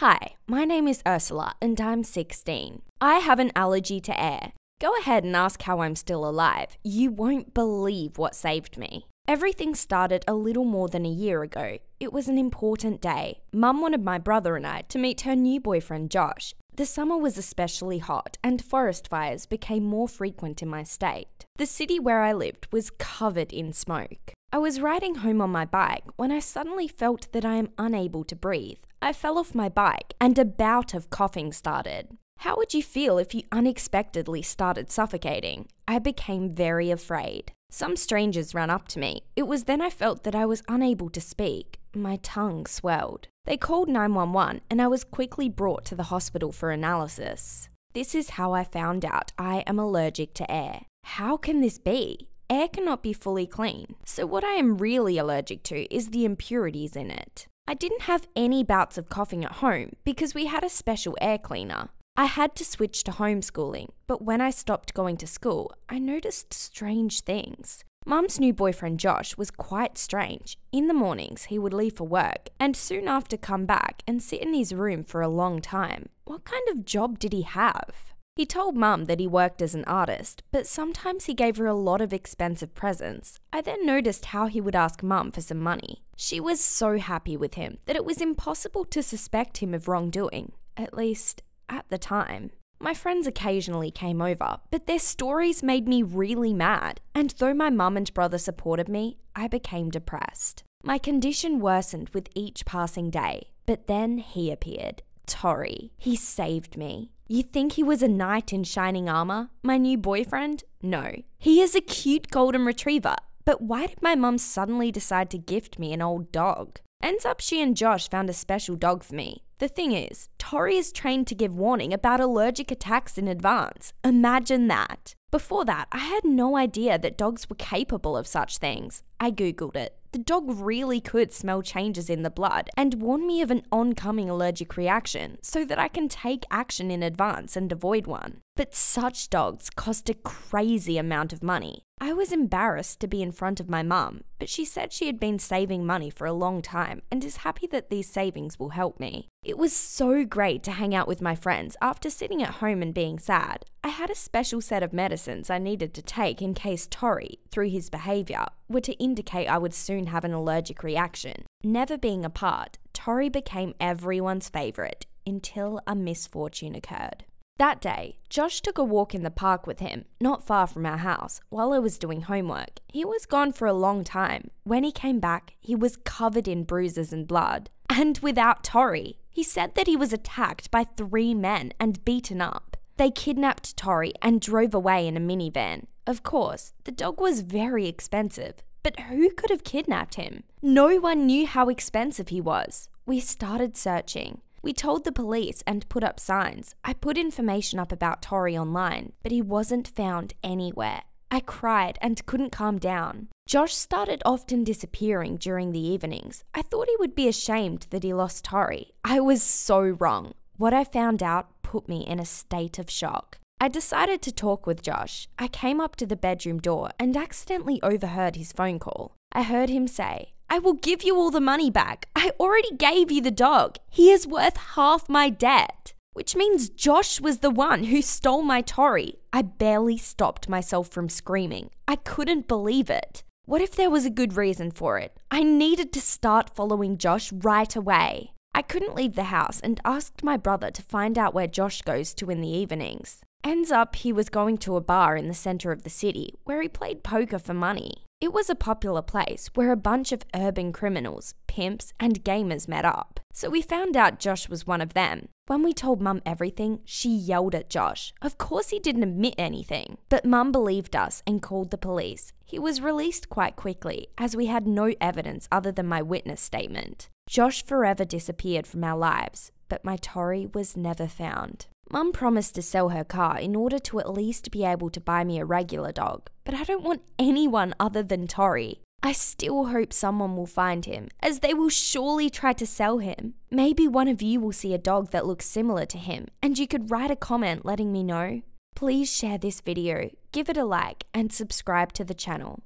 Hi, my name is Ursula and I'm 16. I have an allergy to air. Go ahead and ask how I'm still alive. You won't believe what saved me. Everything started a little more than a year ago. It was an important day. Mum wanted my brother and I to meet her new boyfriend Josh. The summer was especially hot and forest fires became more frequent in my state. The city where I lived was covered in smoke. I was riding home on my bike when I suddenly felt that I am unable to breathe. I fell off my bike and a bout of coughing started. How would you feel if you unexpectedly started suffocating? I became very afraid. Some strangers ran up to me. It was then I felt that I was unable to speak. My tongue swelled. They called 911 and I was quickly brought to the hospital for analysis. This is how I found out I am allergic to air. How can this be? Air cannot be fully clean. So what I am really allergic to is the impurities in it. I didn't have any bouts of coughing at home because we had a special air cleaner. I had to switch to homeschooling, but when I stopped going to school, I noticed strange things. Mum's new boyfriend Josh was quite strange. In the mornings, he would leave for work and soon after come back and sit in his room for a long time. What kind of job did he have? He told Mum that he worked as an artist, but sometimes he gave her a lot of expensive presents. I then noticed how he would ask Mum for some money. She was so happy with him that it was impossible to suspect him of wrongdoing, at least at the time. My friends occasionally came over, but their stories made me really mad, and though my mum and brother supported me, I became depressed. My condition worsened with each passing day, but then he appeared. Dory. He saved me. You think he was a knight in shining armor? My new boyfriend? No. He is a cute golden retriever, but why did my mum suddenly decide to gift me an old dog? Ends up she and Josh found a special dog for me. The thing is, Dory is trained to give warning about allergic attacks in advance. Imagine that. Before that, I had no idea that dogs were capable of such things. I googled it. The dog really could smell changes in the blood and warn me of an oncoming allergic reaction so that I can take action in advance and avoid one. But such dogs cost a crazy amount of money. I was embarrassed to be in front of my mum, but she said she had been saving money for a long time and is happy that these savings will help me. It was so great to hang out with my friends after sitting at home and being sad. I had a special set of medicines I needed to take in case Dory, through his behaviour, were to indicate I would soon have an allergic reaction. Never being apart, Dory became everyone's favourite until a misfortune occurred. That day, Josh took a walk in the park with him, not far from our house, while I was doing homework. He was gone for a long time. When he came back, he was covered in bruises and blood. And without Dory. He said that he was attacked by 3 men and beaten up. They kidnapped Dory and drove away in a minivan. Of course, the dog was very expensive, but who could have kidnapped him? No one knew how expensive he was. We started searching. We told the police and put up signs. I put information up about Dory online, but he wasn't found anywhere. I cried and couldn't calm down. Josh started often disappearing during the evenings. I thought he would be ashamed that he lost Dory. I was so wrong. What I found out put me in a state of shock. I decided to talk with Josh. I came up to the bedroom door and accidentally overheard his phone call. I heard him say, "I will give you all the money back. I already gave you the dog. He is worth half my debt." Which means Josh was the one who stole my Dory. I barely stopped myself from screaming. I couldn't believe it. What if there was a good reason for it? I needed to start following Josh right away. I couldn't leave the house and asked my brother to find out where Josh goes to in the evenings. Ends up he was going to a bar in the center of the city where he played poker for money. It was a popular place where a bunch of urban criminals, pimps, and gamers met up. So we found out Josh was one of them. When we told Mum everything, she yelled at Josh. Of course he didn't admit anything. But Mum believed us and called the police. He was released quite quickly as we had no evidence other than my witness statement. Josh forever disappeared from our lives, but my Dory was never found. Mum promised to sell her car in order to at least be able to buy me a regular dog, but I don't want anyone other than Dory. I still hope someone will find him, as they will surely try to sell him. Maybe one of you will see a dog that looks similar to him, and you could write a comment letting me know. Please share this video, give it a like, and subscribe to the channel.